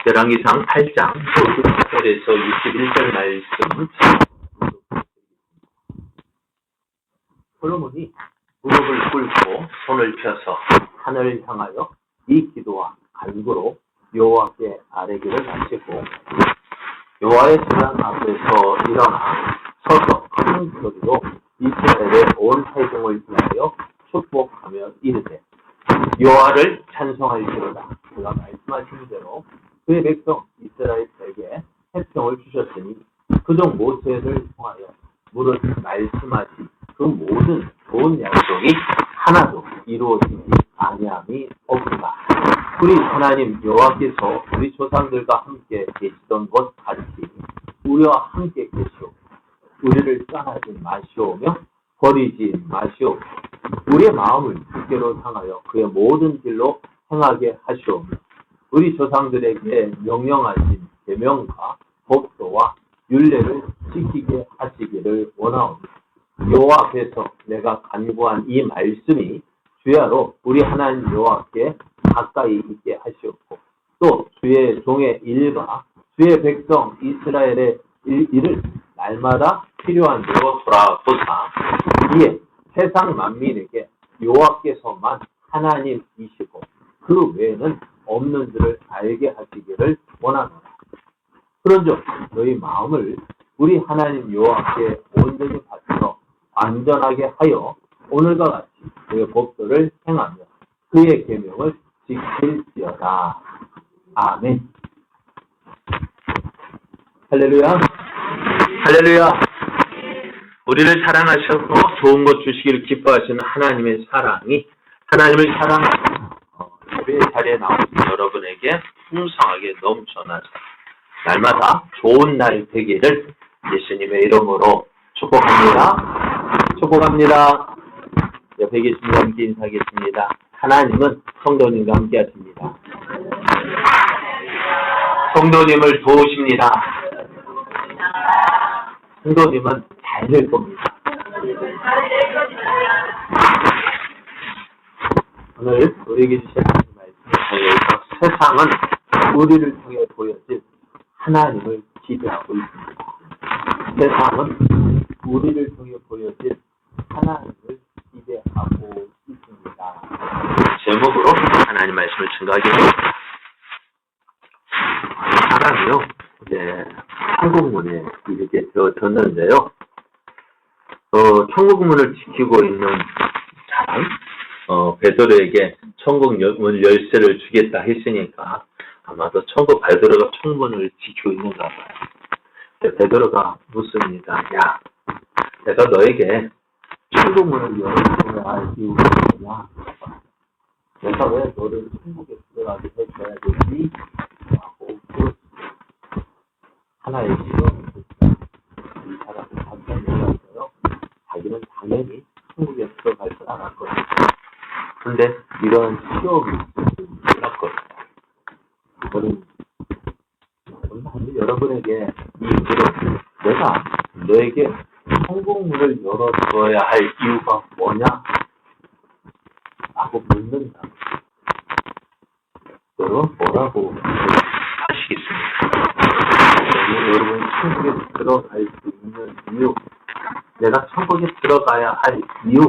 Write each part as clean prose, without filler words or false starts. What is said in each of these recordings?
열왕기상 8장 58절에서 61절 말씀. 솔로몬이 무릎을 꿇고 손을 펴서 하늘을 향하여 이 기도와 간구로 여호와께 아뢰기를 마치고 여호와의 재단 앞에서 일어나 서서 큰 소리로 이스라엘의 온 회중을 위하여 축복하며 이르되 여호와를 찬송할지로다. 그가 말씀하신 대로 그의 백성 이스라엘에게 태평을 주셨으니 그중 모세를 통하여 무릇 말씀하신 그 모든 좋은 약속이 하나도 이루어지지 아니함이 없구나. 우리 하나님 여호와께서 우리 조상들과 함께 계시던 것 같이 우리와 함께 계시오. 우리를 떠나지 마시오며 버리지 마시오. 우리의 마음을 주께로 향하여 그의 모든 길로 행하게 하시오며 우리 조상들에게 명령하신 계명과 법도와 율례를 지키게 하시기를 원하오며 여호와 앞에서 내가 간구한 이 말씀이 주야로 우리 하나님 여호와께 가까이 있게 하시옵고 또 주의 종의 일과 주의 백성 이스라엘의 일을 날마다 필요한 대로 돌아보사 이에 세상 만민에게 여호와께서만 하나님이시고 그 외에는 없는 줄을 알게 하시기를 원하노라. 그런즉 너희 마음을 우리 하나님 여호와께 온전히 바쳐 안전하게 하여 오늘과 같이 그의 법도를 행하며 그의 계명을 지킬지어다. 아멘. 할렐루야. 할렐루야. 우리를 사랑하셔서 좋은 것 주시기를 기뻐하시는 하나님의 사랑이 하나님을 사랑하는 예배 자리에 나오신 여러분에게 풍성하게 넘쳐나서 날마다 좋은 날 되기를 예수님의 이름으로 축복합니다. 축복합니다. 옆에 계신 분과 함께 인사하겠습니다. 하나님은 성도님과 함께 하십니다. 성도님을 도우십니다. 성도님은 잘 될 겁니다. 오늘 우리에게 주신 말씀을 통해서 세상은 우리를 통해 보여질 하나님을 기대하고 있습니다. 세상은 우리를 통해 보여질 하나님을 기대하고 있습니다. 제목으로 하나님 말씀을 증거하겠습니다. 사람이요, 이제 천국문에 이렇게 들었는데요. 천국문을 지키고 있는 사람, 베드로에게 천국 문 열쇠를 주겠다 했으니까 아마도 베드로가 천국문을 지키고 있는가 봐요. 베드로가 묻습니다. 야, 내가 너에게 천국문을 열어줘야 할 이유가 뭐냐? 내가 왜 너를 천국에 들어가게 해줘야 되지? 라고 물었습니다. 하나의 시험이 있었어요. 이 사람은 깜짝 놀랐어요. 자기는 당연히 천국에 들어갈 줄 알았거든요. 그런데 이런 시험이 있을 줄 몰랐거든요. 이거는 여러분에게 이 물음, 내가 너에게 천국문을 열어줘야 할 이유가 뭐냐? 라고 묻는다. 여러분 뭐라고 하시겠습니까? 여러분 천국에 들어갈 수 있는 이유, 내가 천국에 들어가야 할 이유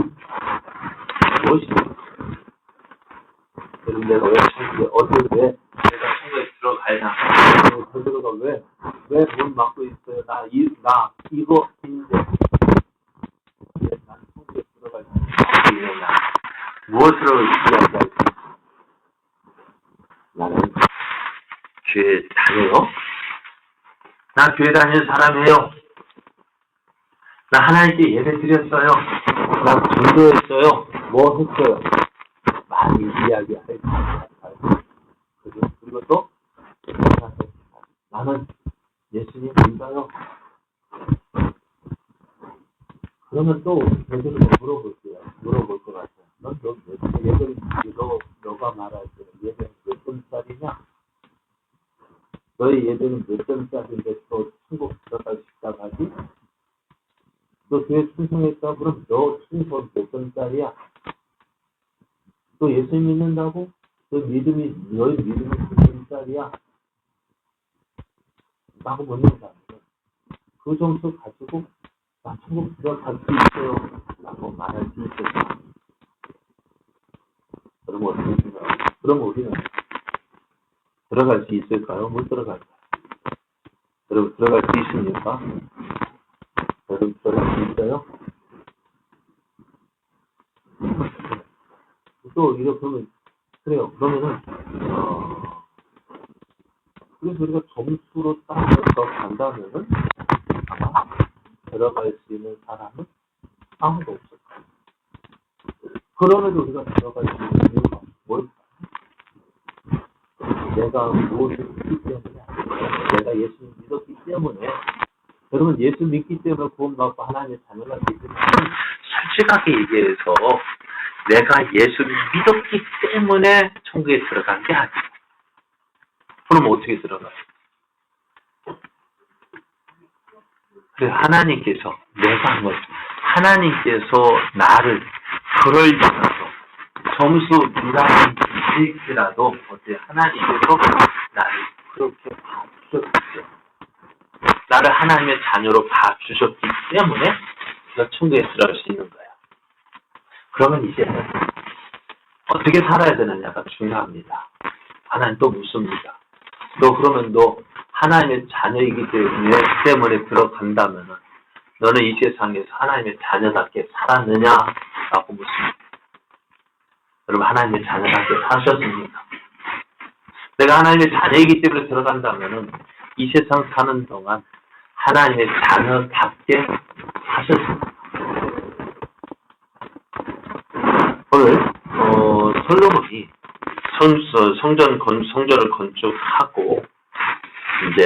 무엇입니까? 여러분 내가 왜 천국에 왜 내가 천국에 들어가야 베드로가 왜 문 막고 있어요? 나 이거 인데 난 천국에 들어갈 수 있느냐? 무엇으로 이야기할 수 있습니까? 나는 교회 다녀요. 나 교회 다니는 사람이에요. 나 하나님께 예배 드렸어요. 나 전도했어요. 뭐 했어요? 많이 이야기할 수 있어요. 그리고 또 나는 예수님 믿어요. 그러면 또 베드로가 물어볼 것 같아요. 너 예배를 너가 말할 때 예배는 몇 점짜리냐? 너의 예배는 몇 점짜리인데 또 천국 들어갈 수 있다고 하지? 너 교회 충성했다? 그럼 너 충성 몇 점짜리야? 너 예수 믿는다고? 너의 믿음이 몇 점짜리야? 라고 묻는 사람은 그 점수 가지고 나 천국 들어갈 수 있어요 라고 말할 수 있을까? 그럼 어떻게 생각해요? 그럼 우리는 들어갈 수 있을까요? 못 들어갈까요? 여러분 들어갈 수 있습니까? 여러분 들어갈 수 있어요? 또 이렇게 보면 그래요. 그러면은 그래서 우리가 점수로 따져서 간다면은 아마 들어갈 수 있는 사람은 아무도 없을 거예요. 그럼에도 우리가 들어갈 수 있는 이유가 뭘까요? 내가 무엇을 믿기 때문에 아니라 내가 예수를 믿었기 때문에 여러분 예수 믿기 때문에 구원받고 하나님의 자녀가 되기 때문에 솔직하게 얘기해서 내가 예수를 믿었기 때문에 천국에 들어간 게 아니에요. 그럼 어떻게 들어가요? 그래 하나님께서 내가 뭐 하나님께서 나를 그럴 때라도 점수 미라일지라도 어때 하나님께서 나를 그렇게 봐주셨기 나를 하나님의 자녀로 봐주셨기 때문에 내가 천국에 들어갈 수 있는 거야. 그러면 이제 어떻게 살아야 되느냐가 중요합니다. 하나님 또 묻습니다. 너 그러면 너 하나님의 자녀이기 때문에 들어간다면 너는 이 세상에서 하나님의 자녀답게 살았느냐라고 묻습니다. 여러분 하나님의 자녀답게 사셨습니까? 내가 하나님의 자녀이기 때문에 들어간다면 이 세상 사는 동안 하나님의 자녀답게 사셨습니다. 오늘 솔로몬이 성전을 건축하고 이제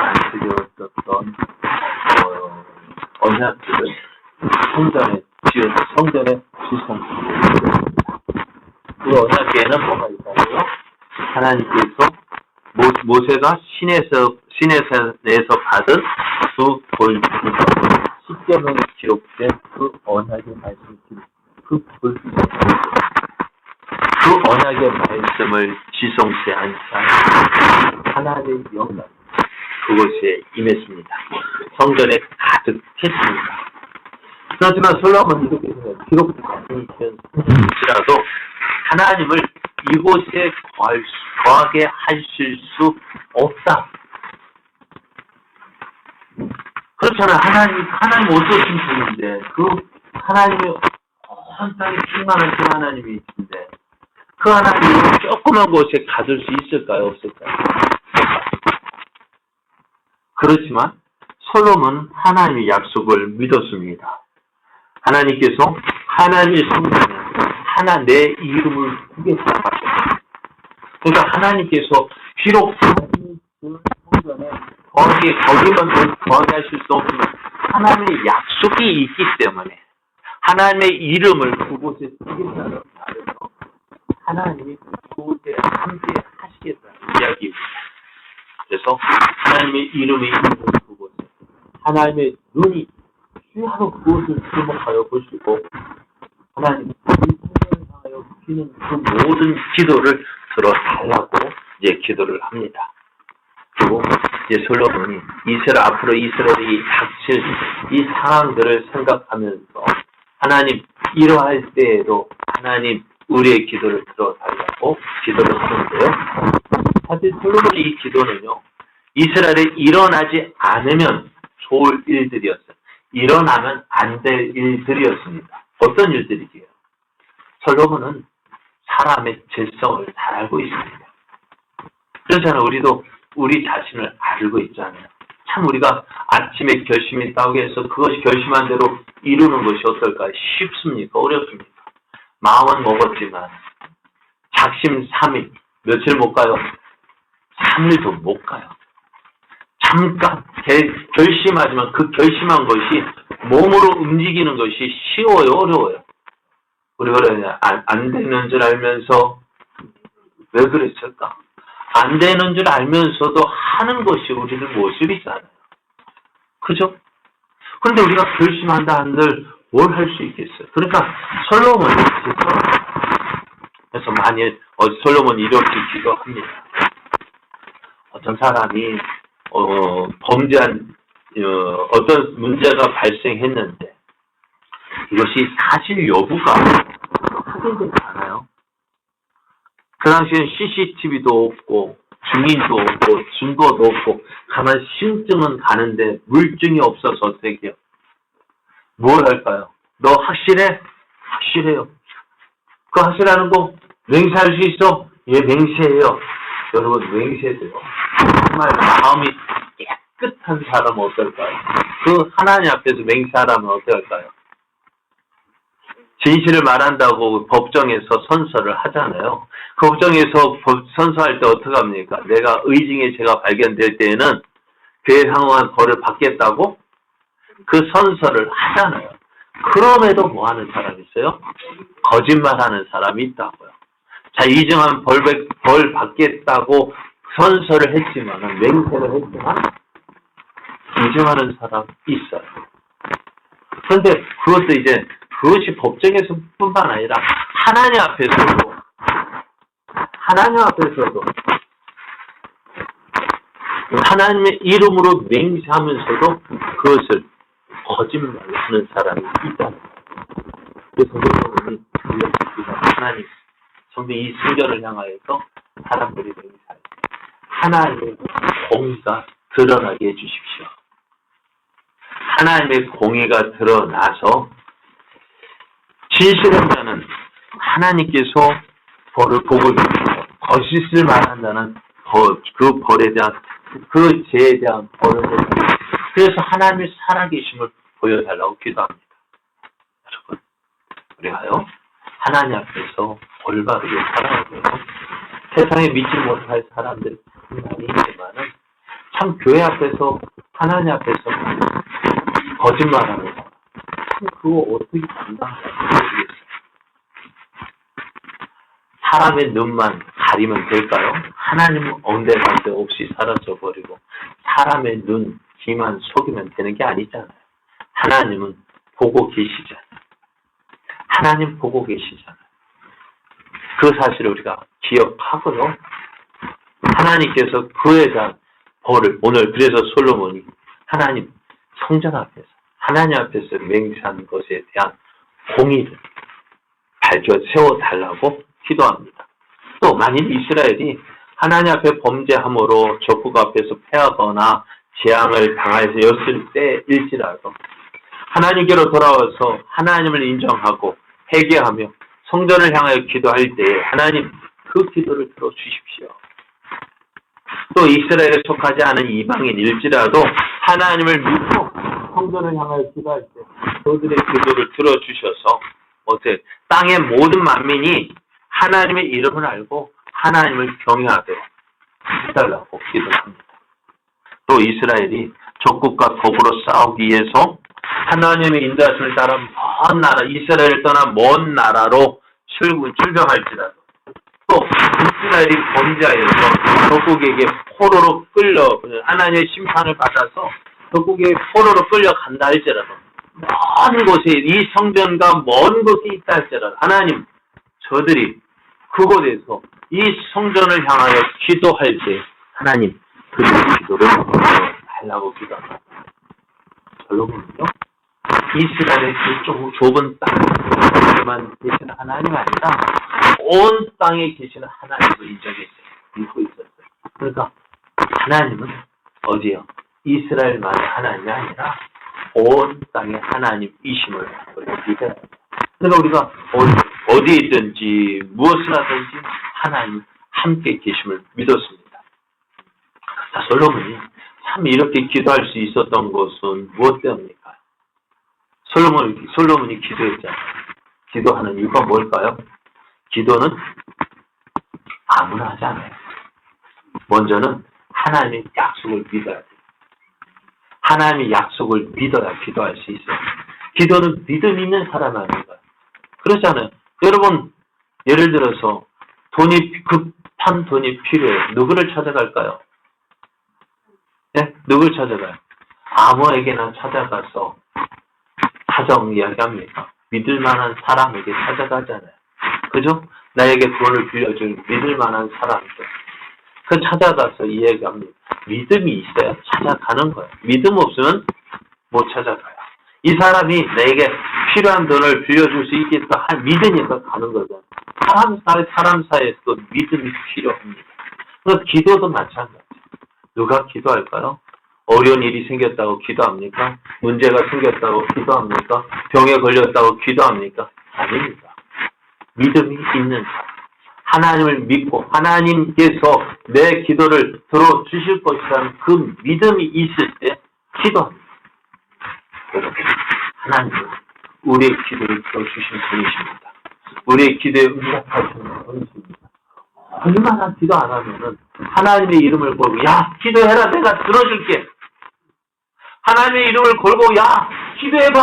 안쓰려졌던 언약들을 성전에 지성했습니다. 그 언약에는 뭐가 있다고요? 하나님께서 모세가 시내산에서 받은 그 돌기둥 십계명에 기록된 그 언약의 말씀을 그 언약의 말씀을 지성시한 하나님의 영광 그것에 임했습니다. 성전에 가득했습니다. 그렇지만 솔로몬은 이렇게 기록될지라도 하나님을 이곳에 거하게 하실 수 없다. 그렇잖아요. 하나님 어떠신 분인데, 그 하나님이 온 땅에 충만한 그 하나님이신데, 그 하나님이 조그만 곳에 가둘 수 있을까요? 없을까요? 그렇지만, 솔로몬은 하나님의 약속을 믿었습니다. 하나님께서 하나님의 성전에 내 이름을 구겠다. 그러니까 하나님께서 비록 그 성전에 거기만 거하게 하실 수 없지만 하나님의 약속이 있기 때문에 하나님의 이름을 그곳에 쓰겠다는 말에서 하나님이 그곳에 함께 하시겠다는 이야기입니다. 그래서 하나님의 이름이 있는 그곳에 하나님의 눈이 주야로 그곳을 주목하여 보시고 하나님 이분을 향하여 비는 그 모든 기도를 들어달라고 이제 기도를 합니다. 그리고 이제 솔로몬이 앞으로 이스라엘이 닥칠 이 상황들을 생각하면서 하나님 이러할 때에도 하나님 우리의 기도를 들어달라고 기도를 하는데요. 사실 솔로몬의 이 기도는요. 이스라엘이 일어나지 않으면 좋을 일들이었어요. 일어나면 안 될 일들이었습니다. 어떤 일들이지요? 솔로몬은 사람의 질성을 잘 알고 있습니다. 그렇잖아요. 우리도 우리 자신을 알고 있잖아요. 참 우리가 아침에 결심했다고 해서 그것이 결심한 대로 이루는 것이 어떨까요? 쉽습니까? 어렵습니까? 마음은 먹었지만 작심 3일, 며칠 못 가요? 3일도 못 가요. 잠깐 결심하지만 그 결심한 것이 몸으로 움직이는 것이 쉬워요? 어려워요? 우리가 안 되는 줄 알면서 왜 그랬을까? 안 되는 줄 알면서도 하는 것이 우리는 모습이잖아요. 그죠? 그런데 우리가 결심한다 한들 뭘 할 수 있겠어요? 그러니까 솔로몬이 그래서 만일 솔로몬이 이렇게 기도합니다. 어떤 사람이 범죄한 어떤 문제가 발생했는데 이것이 사실 여부가 확인되지 않아요. 그 당시엔 CCTV도 없고 증인도 없고 증거도 없고 가만 심증은 가는데 물증이 없어서 어떻게 해요? 뭘 할까요? 너 확실해? 확실해요. 그 확실하는 거 맹세할 수 있어? 예, 맹세해요. 여러분 맹세돼요. 정말 마음이 깨끗한 사람은 어떨까요? 그 하나님 앞에서 맹세하라면 어떻게 할까요? 진실을 말한다고 법정에서 선서를 하잖아요. 그 법정에서 선서할 때 어떻게 합니까? 내가 의증의 죄가 발견될 때에는 그에 상응한 벌을 받겠다고 그 선서를 하잖아요. 그럼에도 뭐 하는 사람이 있어요? 거짓말하는 사람이 있다고요. 자, 의증한 벌 받겠다고 선서를 했지만, 맹세를 했지만, 의증하는 사람 있어요. 그런데 그것도 이제 그것이 법정에서 뿐만 아니라 하나님 앞에서도 하나님의 이름으로 맹세하면서도 그것을 거짓말하는 사람이 있다는 거예요. 그래서 여러분이 들려주시다 하나님 성도 이 순결을 향하여서 사람들이 맹세할 때 하나님의 공의가 드러나게 해주십시오. 하나님의 공의가 드러나서 진실한 자는 하나님께서 벌을 복을 주시고 거짓을 말한다는 그 벌에 대한 그 죄에 대한 벌을 주시고 그래서 하나님의 살아계심을 보여달라고 기도합니다. 여러분 우리가요 하나님 앞에서 올바르게 살아야 돼요. 세상에 믿지 못할 사람들이 많이 있지만은 참 교회 앞에서 하나님 앞에서 거짓말하는 사람 참 그거 어떻게 감당할지 모르겠어요. 사람의 눈만 가리면 될까요? 하나님은 언제간데 없이 사라져버리고 사람의 눈, 귀만 속이면 되는 게 아니잖아요. 하나님은 보고 계시잖아요. 하나님 보고 계시잖아요. 그 사실을 우리가 기억하고요. 하나님께서 그에 대한 벌을 오늘 그래서 솔로몬이 하나님 성전 앞에서 하나님 앞에서 맹세한 것에 대한 공의를 밝혀 세워달라고 기도합니다. 또 만일 이스라엘이 하나님 앞에 범죄함으로 적국 앞에서 패하거나 재앙을 당하였을 때일지라도 하나님께로 돌아와서 하나님을 인정하고 회개하며 성전을 향하여 기도할 때에 하나님 그 기도를 들어주십시오. 또 이스라엘에 속하지 않은 이방인일지라도 하나님을 믿고 성전을 향하여 기도할 때 그들의 기도를 들어주셔서 어때 땅의 모든 만민이 하나님의 이름을 알고 하나님을 경외하도록 해달라고 기도합니다. 또 이스라엘이 적국과 더불어 싸우기 위해서 하나님의 인도하심을 따라 먼 나라, 이스라엘을 떠나 먼 나라로 출병할지라도 또 이스라엘이 범죄하여서 적국에게 포로로 끌려 하나님의 심판을 받아서 적국에 포로로 끌려간다 할지라도 먼 곳에 이 성전과 먼 곳에 있다 할지라도 하나님 저들이 그곳에서 이 성전을 향하여 기도할 때 하나님 그들의 기도를 달라고 기도합니다. 결론은요. 이스라엘의 그쪽 좁은 땅에만 계시는 하나님 아니라 온 땅에 계시는 하나님을 믿고 있었어요. 그러니까 하나님은 어디요? 이스라엘만의 하나님이 아니라 온 땅의 하나님이심을 우리가 믿어야 합니다. 그러니까 우리가 어디에 있든지 무엇을 하든지 하나님 함께 계심을 믿었습니다. 자, 솔로몬이 참 이렇게 기도할 수 있었던 것은 무엇 때문입니까? 솔로몬이 기도했잖아요. 기도하는 이유가 뭘까요? 기도는 아무나 하지 않아요. 먼저는 하나님의 약속을 믿어야 돼요. 하나님의 약속을 믿어야 기도할 수 있어요. 기도는 믿음 있는 사람 아닌가요? 그렇잖아요. 여러분, 예를 들어서 급한 돈이 필요해요. 누구를 찾아갈까요? 네? 누굴 찾아가요? 아무에게나 찾아가서 사정 이야기합니까? 믿을 만한 사람에게 찾아가잖아요. 그죠? 나에게 돈을 빌려줄 믿을 만한 사람들. 그 찾아가서 이야기합니다. 믿음이 있어야 찾아가는 거예요. 믿음 없으면 못 찾아가요. 이 사람이 내게 필요한 돈을 빌려줄 수 있겠다 믿으니까 가는 거죠. 사람 사이에서도 믿음이 필요합니다. 그래서 기도도 마찬가지예요. 누가 기도할까요? 어려운 일이 생겼다고 기도합니까? 문제가 생겼다고 기도합니까? 병에 걸렸다고 기도합니까? 아닙니다. 믿음이 있는 사람. 하나님을 믿고 하나님께서 내 기도를 들어주실 것이라는 그 믿음이 있을 때 기도합니다. 그렇게 하나님은 우리의 기도를 들어주신 분이십니다. 우리의 기도에 응답하시는 분이십니다. 얼마나 기도 안 하면은 하나님의 이름을 걸고 야 기도해라 내가 들어줄게. 하나님의 이름을 걸고 야 기도해봐.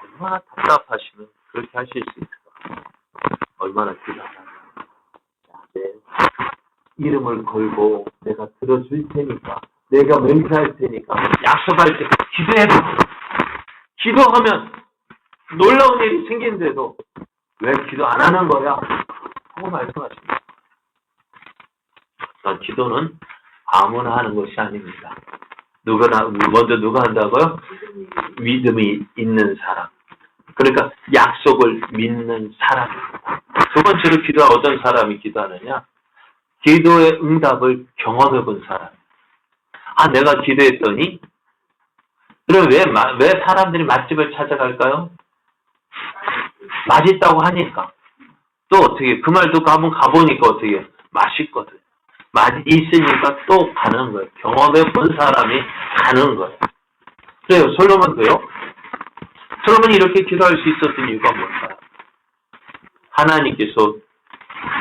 얼마나 답답하시면 그렇게 하실 수 있을까. 얼마나 기도 안 하면 내 이름을 걸고 내가 들어줄 테니까 내가 맹세할 테니까 약속할 때 기도해봐. 기도하면 놀라운 일이 생기는데도 왜 기도 안 하는 거야? 하고 말씀하십니다. 기도는 아무나 하는 것이 아닙니다. 먼저 누가 한다고요? 믿음이 있는 사람. 그러니까 약속을 믿는 사람입니다. 두 번째로 어떤 사람이 기도하느냐? 기도의 응답을 경험해 본 사람. 내가 기도했더니 그럼 왜 사람들이 맛집을 찾아갈까요? 맛있다고 하니까. 또 어떻게 그 말 듣고 한번 가보니까 어떻게 맛있거든. 맛이 있으니까 또 가는 거예요. 경험해 본 사람이 가는 거예요. 그래요. 솔로몬도요. 솔로몬이 이렇게 기도할 수 있었던 이유가 뭘까요? 하나님께서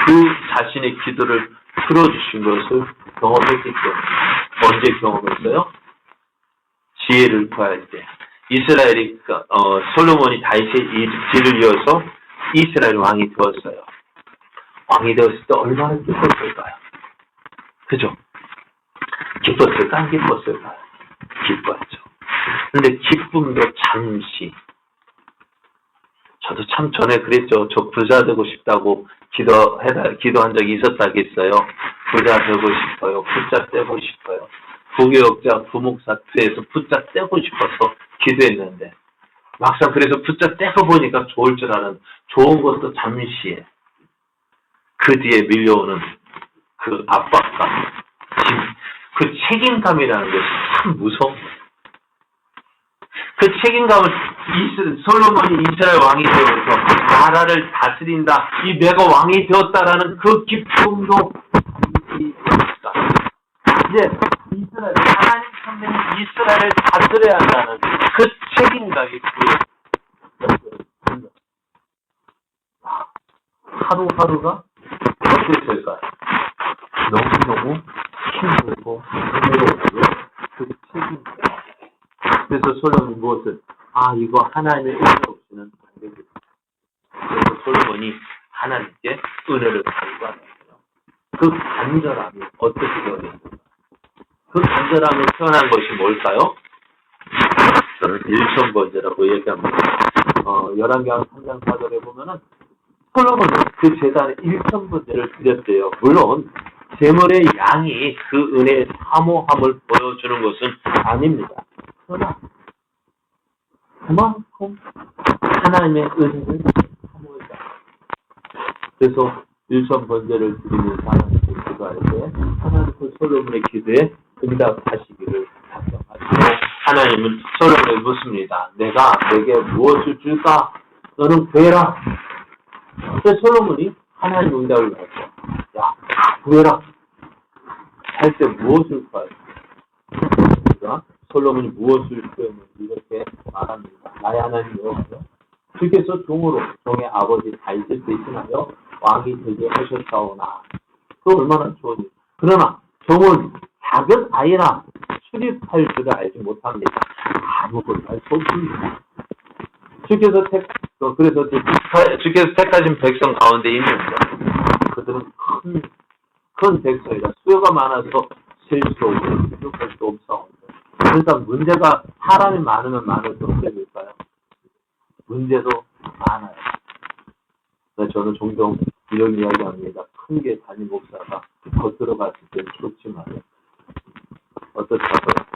그 자신의 기도를 들어주신 것을 경험했기 때문에. 언제 경험했어요? 지혜를 구할 때. 솔로몬이 다윗의 뒤를 이어서 이스라엘 왕이 되었어요. 왕이 되었을 때 얼마나 기뻤을까요? 그죠? 기뻤을까? 안 기뻤을까요? 기뻤죠. 근데 기쁨도 잠시. 저도 참 전에 그랬죠. 저 부자 되고 싶다고 기도한 적이 있었다겠어요. 부자 되고 싶어요. 부자 떼고 싶어요. 부교역자, 부목사 뒤에서 부자 떼고 싶어서 기도했는데 막상 그래서 부자 떼고 보니까 좋을 줄 아는 좋은 것도 잠시에 그 뒤에 밀려오는 그 압박감, 그 책임감이라는 것이 참 무서운 거예요. 그 책임감을 솔로몬이 이스라엘 왕이 되어서 나라를 다스린다, 내가 왕이 되었다라는 그 기쁨도 이제 하나님 선배님 이스라엘을 다스려야 한다는 그 책임감이 하루하루가 어땠을까요? 너무너무 힘들고 괴로웠고요. 그 책임감. 그래서 솔로몬이 무엇을? 이거 하나님의 은혜 없이는 안 되겠다. 그래서 솔로몬이 하나님께 은혜를 간구하는데요. 그 간절함이 어떻게 되었을까요? 그 간절함을 표현한 것이 뭘까요? 저는 일천번제라고 얘기합니다. 열왕기하 3장 4절에 보면은 솔로몬은 그 제단에 일천번제를 드렸대요. 물론 제물의 양이 그 은혜의 사모함을 보여주는 것은 아닙니다. 그러나 그만큼 하나님의 은혜를 사모했다. 그래서 일천번제를 드리는 사람에게 기도할 때 하나님은 솔로몬의 기도에 응답하시기를 작정하시고 하나님은 솔로몬에게 묻습니다. 내게 무엇을 줄까? 너는 구해라. 그래서 솔로몬이 하나님 응답을 받죠. 구해라. 할 때 무엇을 구할까? 솔로몬이 무엇을 구했는지 이렇게 말합니다. 나의 하나님 여호와여, 주께서 종의 아버지 다윗을 대신하여 왕이 되게 하셨사오나. 그 얼마나 좋은 일. 그러나 종은 작은 아이라 출입할 줄을 알지 못합니다. 아무것도 알 수 없습니다. 주께서 택하신 백성 가운데 있는데 그들은 큰 백성이라 수요가 많아서 셀 수 없고 부족할 수 없사옵니다. 그러니까 문제가 사람이 많으면 많을수록 될까요? 문제도 많아요. 저는 종종 이런 이야기합니다. 큰 게 담임 목사가 더 들어갔을 때 좋지만 어떻다고요?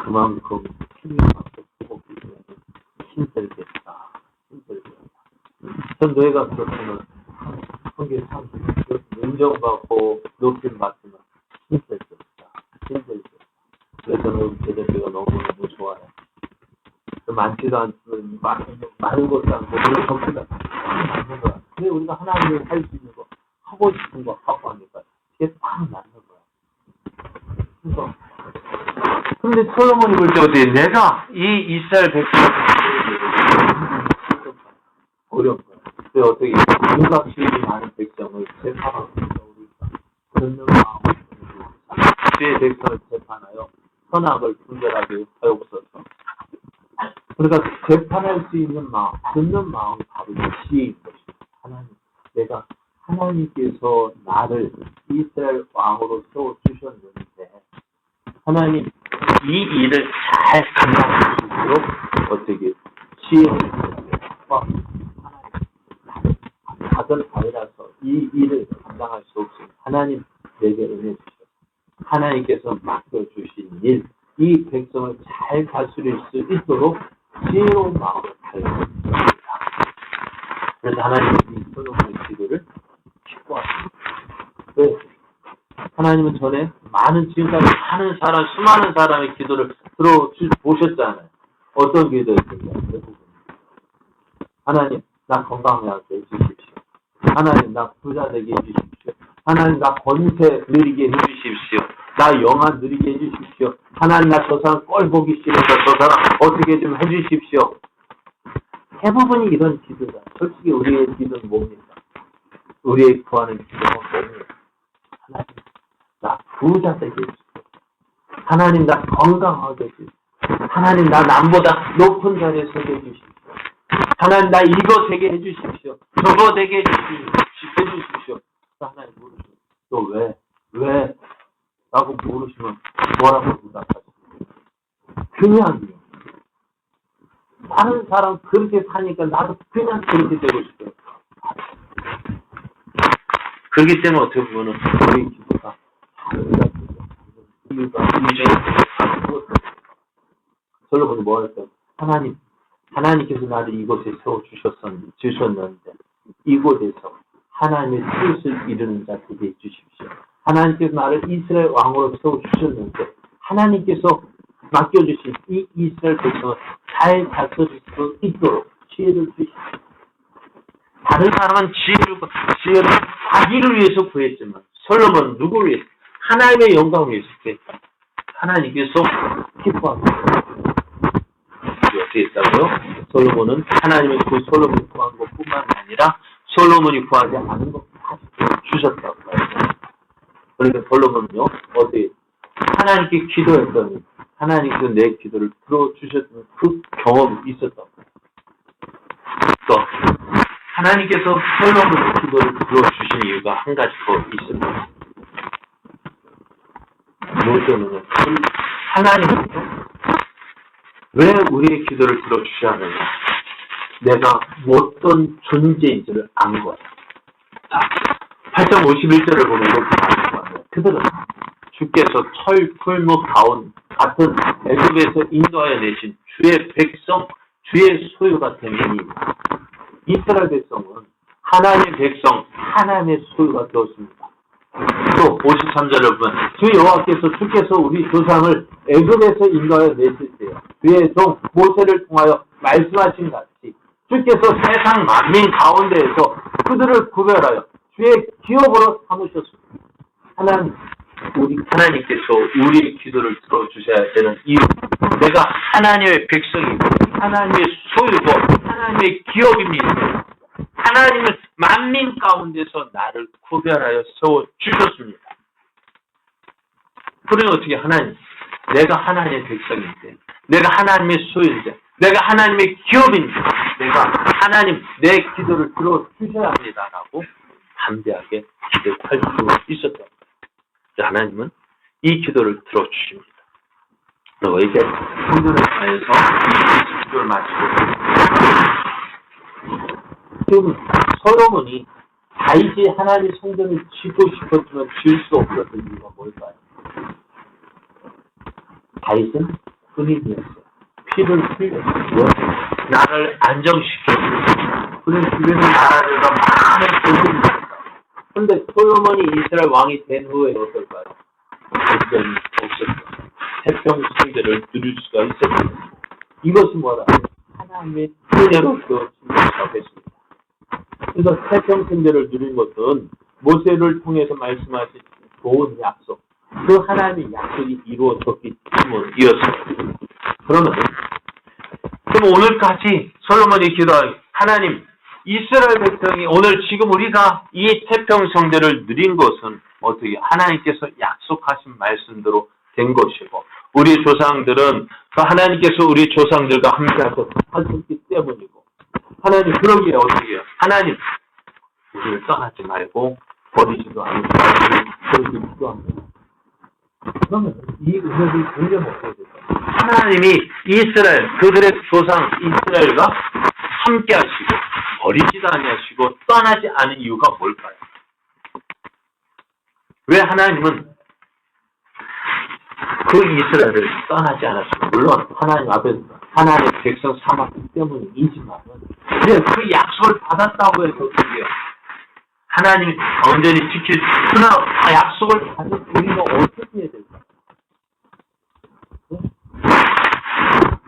그만큼 힘이 많고 회복이 되면 힘들겠다. 전도회가 그렇다면 한게 참 인정받고 높임 받지만 힘들겠다. 그래서 저는 제 대표가 너무너무 좋아요. 많지도 않지만 많은 것도 않고 별로 적지도 않고 맞는 거야. 근데 우리가 하나님을 할 수 있는 거 하고 싶은 거 하고 하니까 이게 딱 맞는 거야. 그래서 근데 솔로몬이 볼 때 어떻게 내가 이 이스라엘 백성을 어려운 거야. 그래서 어떻게 윤곽실이 많은 백성을 재판하고 우리가 듣는 마음으로 주의 백성을 재판하여 선악을 분별하게 하옵소서. 그러니까 재판할 수 있는 마음, 듣는 마음이 바로 지혜인 것입니다. 하나님, 내가 하나님께서 나를 이스라엘 왕으로 세워주셨는데 하나님 이 일을 잘 감당할 수 있도록 어떻게 지혜를 주시고 작은 아이라서 이 일을 감당할 수 없으니 하나님 내게 은혜 주시옵소서. 하나님께서 맡겨주신 일, 이 백성을 잘 다스릴 수 있도록 지혜로운 마음을 달려듭니다. 그래서 하나님은 이 솔로몬의 기도를 기뻐하십니다. 왜? 하나님은 전에 지금까지 수많은 사람의 기도를 들어보셨잖아요. 어떤 기도였을까요? 하나님, 나 건강하게 해주십시오. 하나님, 나 부자 되게 해주십시오. 하나님, 나 권세 누리게 해주십시오. 나 영화 누리게 해주십시오. 하나님, 나 저 사람 꼴 보기 싫어서 저 사람 어떻게 좀 해주십시오. 대부분이 이런 기도다. 솔직히 우리의 기도는 뭡니까? 우리의 구하는 기도는 뭡니까? 하나님, 나 부자 되게 해주십시오. 하나님, 나 건강하게 해주십시오. 하나님, 나 남보다 높은 자리에 서게 해주십시오. 하나님, 나 이거 되게 해주십시오. 저거 되게 해주십시오. 하나님 모르시면 또 왜? 라고 모르시면 뭐라고 대답하십니까? 그냥요. 다른 사람 그렇게 사니까 나도 그냥 그렇게 되고 싶어요. 그렇기 때문에 어떻게 보면 우리 기도가 이유가 솔로몬이 뭐 할까요? 하나님께서 나를 이곳에 세워주셨는데 이곳에서 하나님의 뜻을 이루는 자 되게 해주십시오. 하나님께서 나를 이스라엘 왕으로 세워주셨는데 하나님께서 맡겨주신 이 이스라엘 백성을 잘 다스릴 수 있도록 지혜를 주십시오. 다른 사람은 지혜를 자기를 위해서 구했지만 솔로몬은 누구를 위해서? 하나님의 영광을 위해서 구했다. 하나님께서 기뻐합니다. 어떻게 했다고요? 솔로몬은 하나님의 솔로몬이 구한 것뿐만 아니라 솔로몬이 구하지 않은 것까지 주셨다고 말해요. 그러니까 솔로몬은요, 어떻게 하나님께 기도했더니 하나님께서 내 기도를 들어주셨던 그 경험이 있었다고. 또 하나님께서 솔로몬의 기도를 들어주신 이유가 한 가지 더 있습니다. 무엇이냐면 하나님은 왜 우리의 기도를 들어주셔야 하느냐? 내가 어떤 존재인지를 안 거야. 자, 8장 51절을 보면 그렇게 말씀하세요. 그들은 주께서 철, 풀무, 가온 같은 애굽에서 인도하여 내신 주의 백성, 주의 소유가 되니 이스라엘 백성은 하나님의 백성, 하나님의 소유가 되었습니다. 또 53절을 보면 주 여호와께서 주께서 우리 조상을 애굽에서 인도하여 내실 때요 그의 종 모세를 통하여 말씀하신 같이 주께서 세상 만민 가운데에서 그들을 구별하여 주의 기업으로 삼으셨습니다. 하나님께서 우리의 기도를 들어주셔야 되는 이유, 내가 하나님의 백성이고 하나님의 소유고 하나님의 기업입니다. 하나님은 만민 가운데서 나를 구별하여 세워주셨습니다. 그러면 어떻게 하나님, 내가 하나님의 백성인데, 내가 하나님의 소유인데, 내가 하나님의 기업인데, 내가 하나님 내 기도를 들어주셔야 합니다라고 담대하게 기도할 수 있었던 거예요. 하나님은 이 기도를 들어주십니다. 그리고 이제 성전을 다해서 기도를 마치고 지금 솔로몬이 잘 다윗이 하나님 성전을 짓고 싶었지만 지을 수 없었던 이유가 뭘까요? 다윗은 군인이었어요. 피를 흘렸어요. 나라를 안정시켰어요. 그런 주변의 나라들과 많은 돈들이 있었어요. 그런데 솔로몬이 이스라엘 왕이 된 후에 어떨까요? 어떤 없었어요. 태평 성전을 누릴 수가 있었어요. 이것이 뭐라? 하나님의 은혜로서 칭찬하겠습니다. 그래서 태평 성전을 누린 것은 모세를 통해서 말씀하신 좋은 약속, 그 하나님의 약속이 이루어졌기 때문이었어요. 그러면 그럼 오늘까지 솔로몬이 기도한 하나님, 이스라엘 백성이 오늘 지금 우리가 이 태평 성전을 누린 것은 어떻게 하나님께서 약속하신 말씀대로 된 것이고, 우리 조상들은 그 하나님께서 우리 조상들과 함께 하셨기 때문이고, 하나님 그러기에 어떻게 해요? 하나님 우리를 떠나지 말고 버리지도 않고 그렇게 기도합니다. 그러면 이 은혜를 존재 못해야 될까요? 하나님이 이스라엘, 그들의 조상 이스라엘과 함께 하시고 버리지도 아니하시고 떠나지 않은 이유가 뭘까요? 왜 하나님은 그 이스라엘을 떠나지 않았습니다. 물론 하나님 앞에서 하나님의 백성 삼았기 때문이지만 그 약속을 받았다고 해서 그게 하나님이 온전히 지킬 그 약속을 받은 우리가 어떻게 해야 될까요?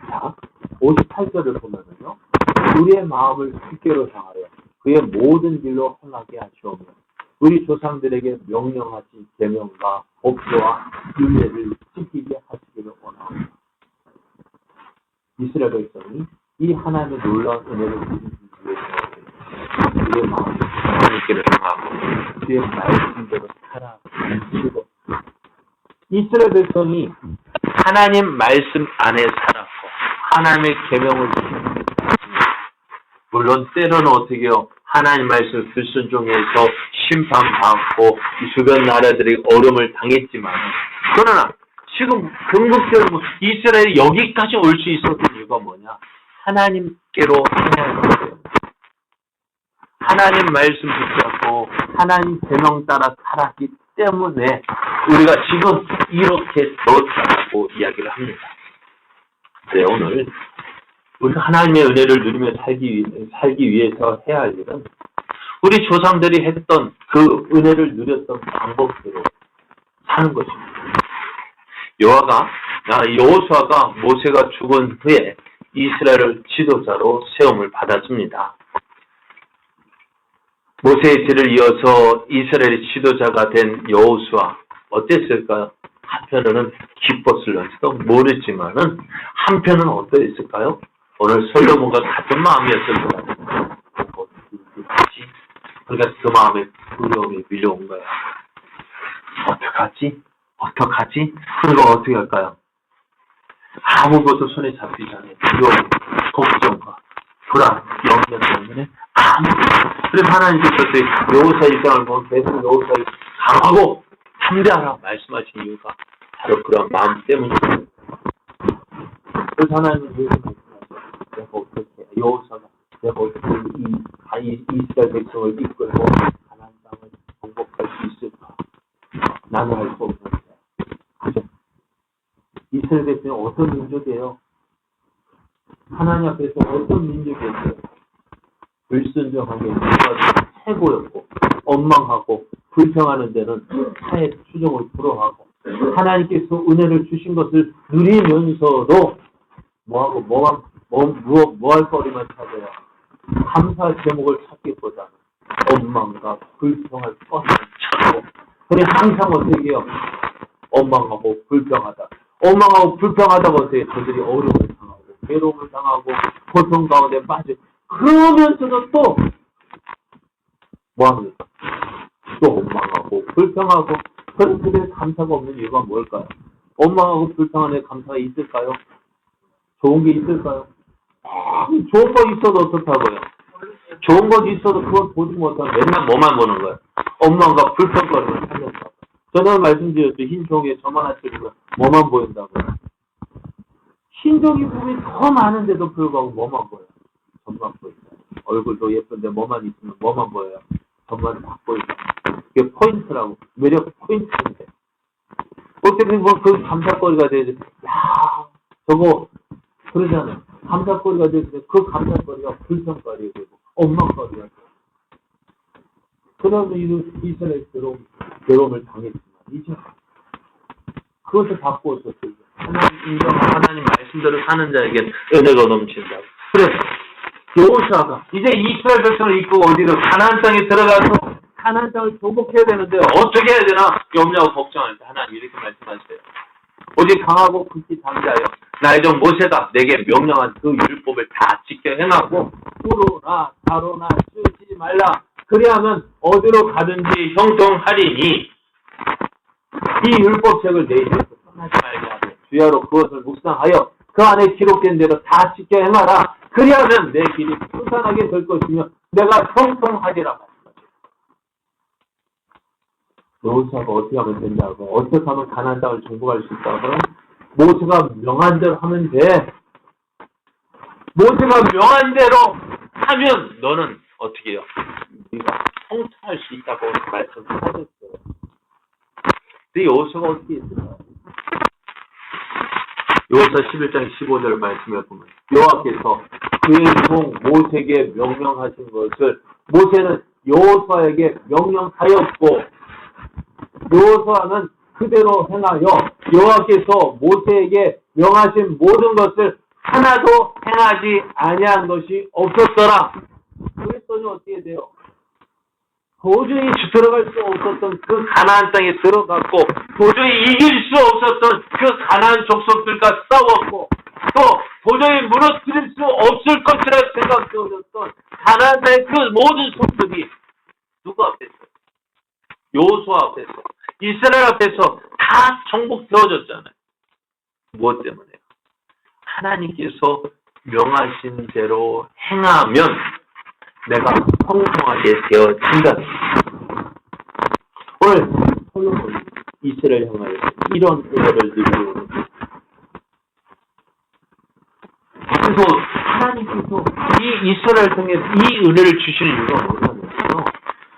자, 58절을 보면은요, 우리의 마음을 주께로 향하여 그의 모든 길로 행하게 하시오며 우리 조상들에게 명령하신 계명과 법도와 율례를 지키게 하시기를 원합니다. 이스라엘 백성이 이 하나님의 놀라운 은혜를 누리기 위해서 그의 마음을 하나님께로 향하고 그의 말씀대로 살아가시고, 이스라엘 백성이 하나님 말씀 안에 살았고 하나님의 계명을 지켰습니다. 물론 때로는 어떻게 해요? 하나님 말씀 불순종해서 심판받고 주변 나라들이 어려움을 당했지만, 그러나 지금 궁극적으로 이스라엘이 여기까지 올 수 있었던 이유가 뭐냐? 하나님께로 향하는 거예요. 하나님 말씀 붙잡고 하나님 계명 따라 살았기 때문에 우리가 지금 이렇게 되었다고 이야기를 합니다. 네, 오늘 우리가 하나님의 은혜를 누리며 살기 위해서 해야 할 일은 우리 조상들이 했던 그 은혜를 누렸던 방법대로 사는 것입니다. 여호수아가 모세가 죽은 후에 이스라엘을 지도자로 세움을 받았습니다. 모세의 뒤를 이어서 이스라엘의 지도자가 된 여호수아, 어땠을까요? 한편으로는 기뻤을런지도 모르지만은 한편은 어떠했을까요? 오늘 솔로몬과 같은 마음이었을 것 같아요. 그러니까 그 마음에 두려움이 밀려온 거야. 어떡하지? 그리고 어떻게 할까요? 아무것도 손에 잡히지 않아요. 두려움, 걱정과 불안, 염려 때문에 그래서 하나님께서 여호수아 입장을 보면 계속 여호수아를 강하고 담대하라 말씀하신 이유가 바로 그런 마음 때문입니다. 그래서 하나님은 내가 어떻게 여호수아가 내가 어떻게 이스라엘 백성을 이끌고 가나안 땅을 정복할 수 있을까? 나는 할 수 없는데. 그죠? 이스라엘 백성이 어떤 민족이에요? 하나님 앞에서 어떤 민족이었어요? 불순종하게 최고였고 원망하고 불평하는 데는 타의 추종을 불허하고 하나님께서 은혜를 주신 것을 누리면서도 뭐할 거리만 찾아요. 감사 제목을 찾기보다는 원망과 불평할 것을 찾고, 그래 항상 어떻게 해요? 원망하고 불평하다가 어떻게 저들이 어려움을 당하고 괴로움을 당하고 고통 가운데 빠져. 그러면서도 또 뭐합니까? 또 원망하고 불평하고. 그런 그들의 감사가 없는 이유가 뭘까요? 원망하고 불평하는 감사가 있을까요? 좋은 게 있을까요? 좋은 거 있어도 어떻다고요? 좋은 거 있어도 그걸 보지 못하고 맨날 뭐만 보는 거예요? 원망과 불평거리를 하면서. 저는 말씀드렸죠. 흰 종이에 저만 하시고 뭐만 보인다고요? 흰종이 부분이 더 많은데도 불구하고 뭐만 보여요? 전만 보여요. 얼굴도 예쁜데 뭐만 있으면 뭐만 보여요? 전만 받고 있다. 이게 포인트라고. 매력 포인트인데. 어떻게 보면 그 감사거리가 되지. 야, 저거, 그러잖아요. 감사거리가 되는데 그 감사거리가 불평거리가 되고, 원망거리가 되고. 그러면 이스라엘 괴로움을 당했지만, 이제 그것을 바꾸어서 하나님 인정하고 하나님 말씀대로 사는 자에게 은혜가 넘친다고. 그래서 여호수아가 이제 이스라엘 백성을 이끌고 어디로 가나안 땅에 들어가서 가나안 땅을 정복해야 되는데 어떻게 해야 되나 염려하고 걱정할 때 하나님 이렇게 말씀하세요. 오직 강하고 굳게 담자여 나의 종 모세가 내게 명령한 그 율법을 다 지켜 행하고 후로나 가로나 쓰지 말라. 그리하면 어디로 가든지 형통하리니 이 율법책을 내 입에서 떠나지 말게 하되 주야로 그것을 묵상하여 그 안에 기록된 대로 다 지켜 행하라. 그리하면 내 길이 풍성하게 될 것이며 내가 형통하리라 말씀하셨습니다. 여호수아가 어떻게 하면 된다고? 어떻게 하면 가나안 땅을 정복할 수 있다고? 모세가 명한 대로 하면 돼. 모세가 명한 대로 하면 너는 어떻게 해요? 네가 형통할 수 있다고 말씀하셨어요. 근데 여호수아가 어떻게 했을까요? 여호수아 11장 15절 말씀을 보면 여호와께서 그의 종 모세에게 명령하신 것을 모세는 여호수아에게 명령하였고 여호수아는 그대로 행하여 여호와께서 모세에게 명하신 모든 것을 하나도 행하지 아니한 것이 없었더라. 그랬더니 어떻게 돼요? 도저히 들어갈 수 없었던 그 가나안 땅에 들어갔고 도저히 이길 수 없었던 그 가나안 족속들과 싸웠고 또 도저히 무너뜨릴 수 없을 것이라 생각되어졌던 가나안 땅의 그 모든 속들이 누구 앞에서? 여호수아 앞에서 이스라엘 앞에서 다 정복되어졌잖아요. 무엇 때문에요? 하나님께서 명하신 대로 행하면 내가 형통하게 되어진다. 오늘 솔로몬이 이스라엘 향하여 이런 은혜를 누리고 그래서 하나님께서 이 이스라엘 통해 이 은혜를 주시는 이유가 뭐냐면요.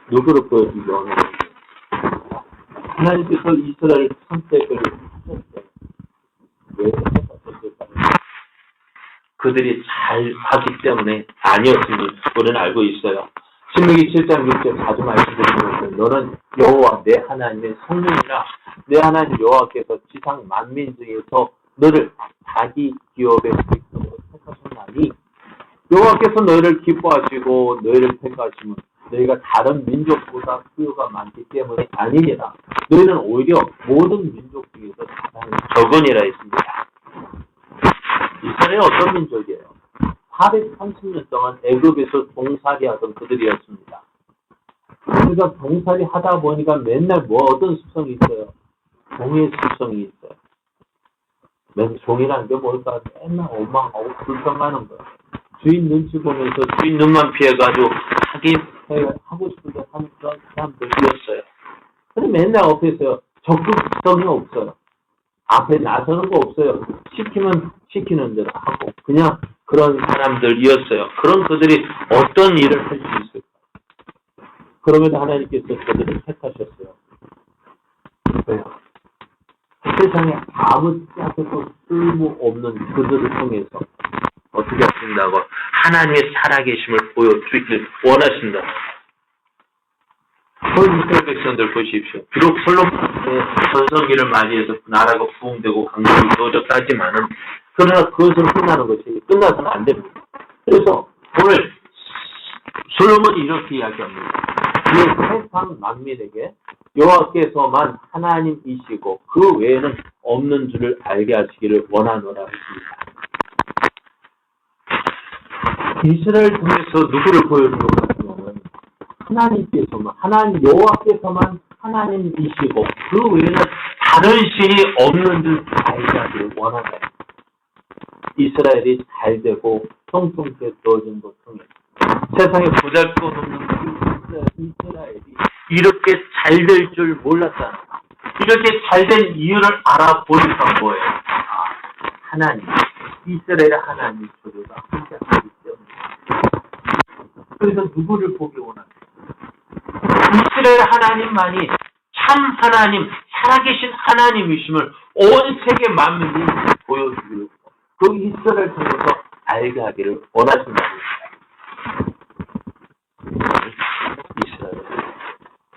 누구를 보여주려 하는 거예요. 하나님께서 이스라엘 선택을 하셨어요. 왜 선택하셨을까요? 그들이 잘 하기 때문에 아니었음을 우리는 알고 있어요. 신명기 7장 6절 자주 말씀드리는 너는 여호와 내 하나님의 성령이라 내 하나님 여호와께서 지상 만민 중에서 너를 자기 기업의 백성으로 택하셨나니 여호와께서 너희를 기뻐하시고 너희를 택하시면 너희가 다른 민족보다 수요가 많기 때문에 아니니라. 너희는 오히려 모든 민족 중에서 가장 적으니라 했습니다. 이스라엘은 어떤 민족이에요? 430년 동안 애굽에서 종살이 하던 그들이었습니다. 그러니까 종살이 하다 보니까 맨날 뭐 어떤 습성이 있어요? 종의 습성이 있어요. 맨 종이라는 게 뭘까? 맨날 원망하고 불평하는 거예요. 주인 눈치 보면서 주인 눈만 피해가지고 자기 하고 싶은 데 하는 그런 사람들이었어요. 근데 맨날 앞에서 적극성이 없어요. 앞에 나서는 거 없어요. 시키면 시키는 대로 하고 그냥 그런 사람들이었어요. 그런 그들이 어떤 일을 할 수 있을까? 그러면 하나님께서 그들을 택하셨어요. 왜요? 세상에 아무 때도 쓸모없는 그들을 통해서 어떻게 하신다고? 하나님의 살아계심을 보여주길 원하신다. 이스라엘 백성들 보십시오. 비록 솔로몬의 전성기를 맞이해서 나라가 부흥되고 강국이 이루어졌다 하지만은 그러나 그것은 끝나는 것이 끝나서는 안 됩니다. 그래서 오늘 솔로몬이 이렇게 이야기합니다. 이 세상 만민에게 여호와께서만 하나님이시고 그 외에는 없는 줄을 알게 하시기를 원하노라 했습니다. 이스라엘 통해서 누구를 보여주는 것같으면 하나님께서만, 하나님 여호와께서만 하나님이시고 그 외에는 다른 신이 없는 줄 알게 하기를 원한다. 이스라엘이 잘되고 형통케 되어진 것 중에 세상에 보잘것없는 이스라엘이 이렇게 잘 될 줄 몰랐잖아. 이렇게 잘된 이유를 알아보니까 뭐예요? 하나님, 이스라엘의 하나님 주류가 함께하기 때문에. 그래서 누구를 보기 원합니까? 이스라엘 하나님만이 참 하나님, 살아계신 하나님이심을 온 세계 만민이 보여주기로 그 이스라엘을 통해서 알게 하기를 원하신다는 겁니다. 이스라엘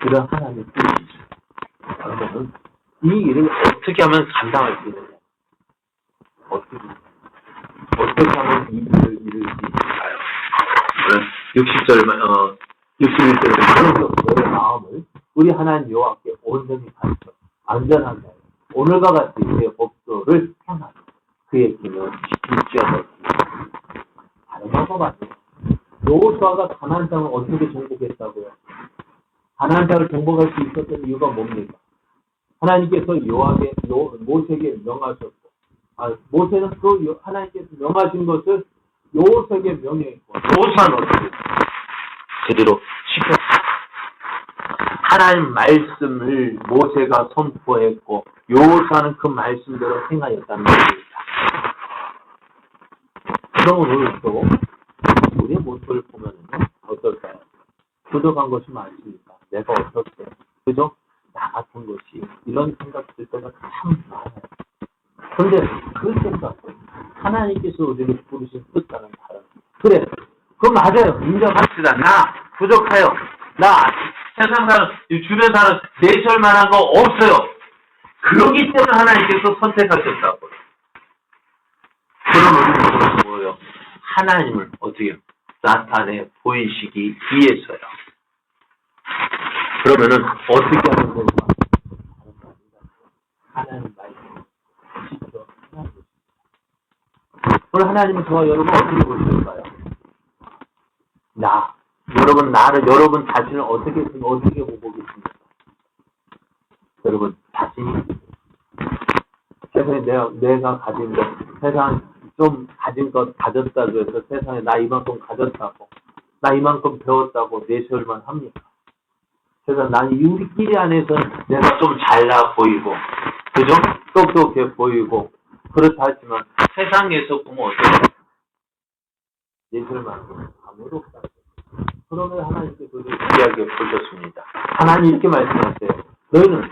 그런 하나님의 뜻이 있어요. 그러면 이 일을 어떻게 하면 감당할 수 있느냐? 어떻게 하면 이 일을 이룰 수 있을까요? 61절만 너의 마음을 우리 하나님 여호와께 온전히 바쳐 안전하게 하여 오늘과 같이 그의 법도를 행하며 그의 기능을 지키시옵소서. 다른 방법 아니에요. 여호수아가 가나안 땅을 어떻게 정복했다고요? 가나안 땅을 정복할 수 있었던 이유가 뭡니까? 하나님께서 모세에게 명하셨고, 모세는 그 하나님께서 명하신 것을 여호수아에게 명령했고, 여호수아는 어떻게 그대로 지켰어요. 하나님 말씀을 모세가 선포했고 여호수아는 그 말씀대로 행하였다는 것입니다. 그럼 오늘 또 우리의 모습을 보면 어떨까요? 부족한 것이 많습니까? 내가 어떻게 그죠? 나 같은 것이 이런 생각 들 때가 참 많아요. 그런데 그 생각은 하나님께서 우리를 부르신 뜻과는 다른 그래 그건 맞아요. 인정합시다. 나 부족해요. 나 세상 사는 주변 사는 내설 만한 거 없어요. 그러기 때문에 하나님께서 선택하셨다고. 그런 우리는 뭐예요? 하나님을 어떻게 나타내 보이시기 위해서요. 그러면은 어떻게 하면 될까? 하나님 말씀 지켜 하나님. 오늘 하나님은 저와 여러분 어떻게 보실까요? 여러분 자신을 어떻게 보고 계십니까? 여러분 자신이 세상에 내가 가진 것, 세상 좀 가진 것 가졌다고 해서 세상에 나 이만큼 가졌다고, 나 이만큼 배웠다고 내세울만 합니까? 그래서 난 우리끼리 안에서 내가 좀 잘나 보이고, 그죠? 똑똑해 보이고, 그렇다 하지만 세상에서 보면 어때요? 내세울만 아무도 없다. 그러면 하나님께서 이야기를 보셨습니다. 하나님 이렇게 말씀하세요. 너희는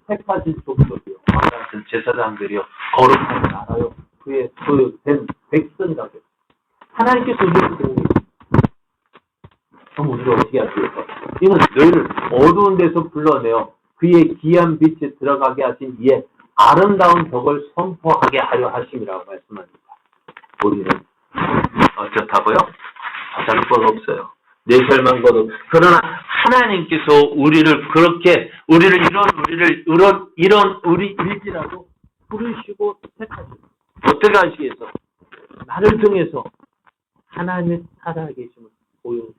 택하신 족속이요, 왕 같은 제사장들이요, 거룩한 나라요, 그의 소유된 백성이라고 했어요. 하나님께서 우리를 보고 계십니다. 그럼 우리가 어떻게 하시겠어요? 이는 너희를 어두운 데서 불러내어 그의 귀한 빛에 들어가게 하신 이의 아름다운 덕을 선포하게 하려 하심이라고 말씀합니다. 우리는 어떻다고요? 잘할 건 없어요. 내설만 거도. 그러나 하나님께서 우리를 그렇게 이런 우리 일지라도 부르시고 택하시고 어떻게 하시겠어? 나를 통해서 하나님의 살아계심을 보여주기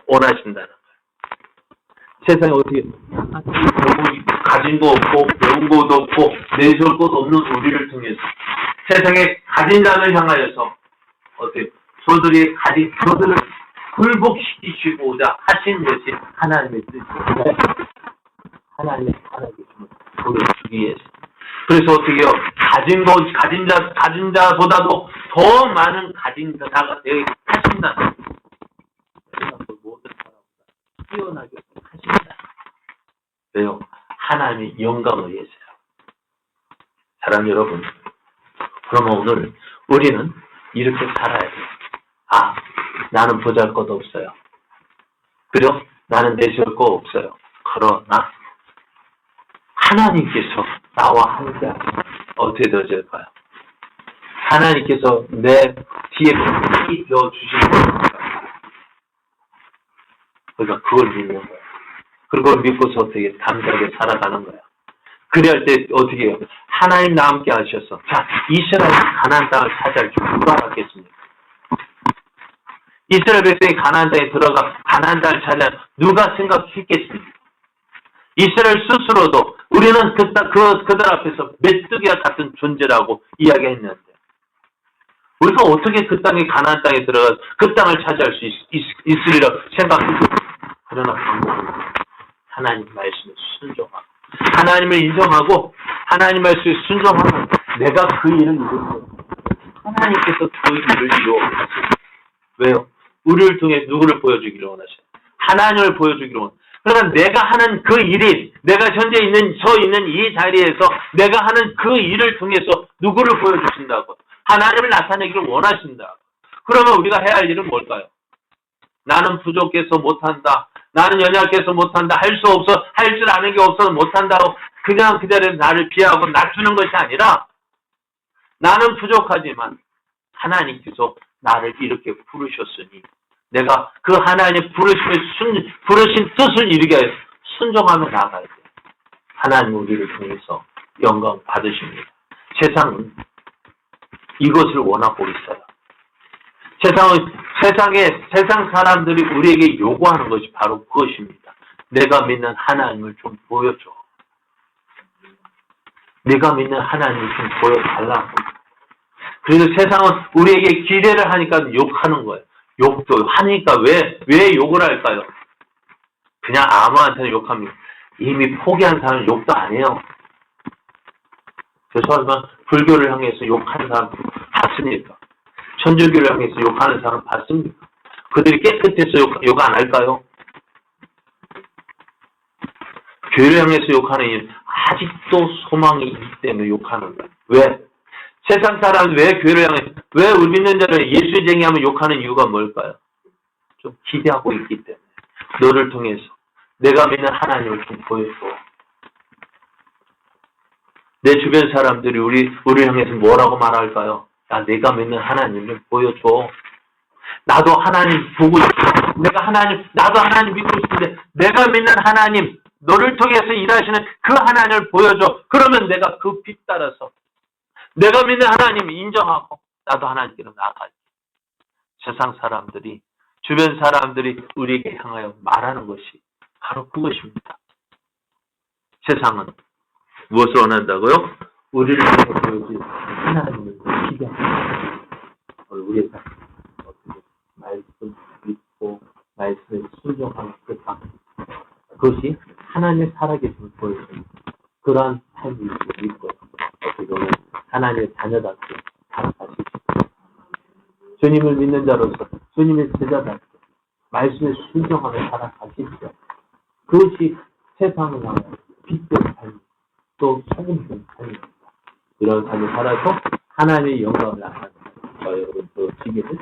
원하신다는 거예요. 세상에 어떻게 가진 거 없고 배운 것도 없고 내세울 것 없는 우리를 통해서 세상에 가진 자를 향하여서 어떻게 저들을 굴복시키시고자 하신 것이 하나님의 뜻이에요. 하나님의 살아계심을 보여주기 위해서. 그래서 어떻게 해요? 가진 자보다도 더 많은 가진 자가 되게 하신다. 모든 사람보다 뛰어나게 하신다. 왜요? 하나님의 영광을 위해서요. 사랑 여러분, 그러면 오늘 우리는 이렇게 살아야 돼요. 나는 보잘것 없어요. 그죠? 나는 내세울 거 없어요. 그러나 하나님께서 나와 함께 하시면 어떻게 되어질까요? 하나님께서 내 뒤에 힘이 되어주시는 겁니다. 그러니까 그걸 믿는 거예요. 그걸 믿고서 어떻게 담대하게 살아가는 거예요. 그럴 때 어떻게 해요? 하나님 나와 함께 하셔서 자, 이스라엘이 가나안 땅을 차지할 줄 누가 알았겠습니까? 이스라엘 백성이 가나안 땅에 들어가 가나안 땅을 차지할 누가 생각했겠습니까? 이스라엘 스스로도 우리는 그들 앞에서 메뚜기와 같은 존재라고 이야기했는데 우리가 어떻게 그 땅에 가나안 땅에 들어가 그 땅을 차지할 수 있으리라 생각했습니까? 그러나 방법은 하나님 말씀에 순종하고 하나님을 인정하고 하나님 말씀에 순종하면 내가 그 일을 이루고 하나님께서 그 일을 이루어가시고 왜요? 우리를 통해 누구를 보여주기를 원하셔요? 하나님을 보여주기를 원하셔요. 그러나 내가 하는 그 일이 내가 현재 서 있는 이 자리에서 내가 하는 그 일을 통해서 누구를 보여주신다고? 하나님을 나타내기를 원하신다. 그러면 우리가 해야 할 일은 뭘까요? 나는 부족해서 못한다. 나는 연약해서 못한다. 할 수 없어. 할 줄 아는 게 없어서 못한다고 그냥 그대로 나를 비하고 낮추는 것이 아니라 나는 부족하지만 하나님께서 나를 이렇게 부르셨으니 내가 그 하나님 부르신 뜻을 이루게 하여 순종하며 나아가야 돼. 하나님 우리를 통해서 영광 받으십니다. 세상은 이것을 원하고 있어요. 세상 사람들이 우리에게 요구하는 것이 바로 그것입니다. 내가 믿는 하나님을 좀 보여줘. 내가 믿는 하나님을 좀 보여달라고. 그래서 세상은 우리에게 기대를 하니까 욕하는 거예요. 욕도 하니까 왜 욕을 할까요? 그냥 아무한테나 욕합니다. 이미 포기한 사람은 욕도 안 해요. 죄송하지만 불교를 향해서 욕하는 사람 봤습니까? 천주교를 향해서 욕하는 사람 봤습니까? 그들이 깨끗해서 욕 안 할까요? 교회를 향해서 욕하는 이유는 아직도 소망이 있기 때문에 욕하는 거예요. 왜? 세상 사람은 왜 교회를 향해, 왜 우리 믿는 자를 예수쟁이하면 욕하는 이유가 뭘까요? 좀 기대하고 있기 때문에. 너를 통해서 내가 믿는 하나님을 좀 보여줘. 내 주변 사람들이 우리를 향해서 뭐라고 말할까요? 야, 내가 믿는 하나님을 보여줘. 나도 하나님 보고 있어. 나도 하나님 믿고 있는데 내가 믿는 하나님, 너를 통해서 일하시는 그 하나님을 보여줘. 그러면 내가 그 빛 따라서 내가 믿는 하나님 인정하고 나도 하나님께로 나아가지. 세상 사람들이, 주변 사람들이 우리에게 향하여 말하는 것이 바로 그것입니다. 세상은 무엇을 원한다고요? 우리를 향해 보여줄 하나님을 기대합니다. 우리의 어떻게 말씀 믿고 말씀에 순종하는 그 삶. 그것이 하나님의 살아계심을 보여주는 그러한 삶을 믿고 어떻게 보면 하나님의 자녀답게 살아가십시오. 주님을 믿는 자로서 주님의 제자답게 말씀에 순종하며 살아가십시오. 그것이 세상을 향해 빛된 삶, 또 소금된 삶입니다. 이런 삶을 살아서 하나님의 영광을 나타내는 저희 여러분 또 지기를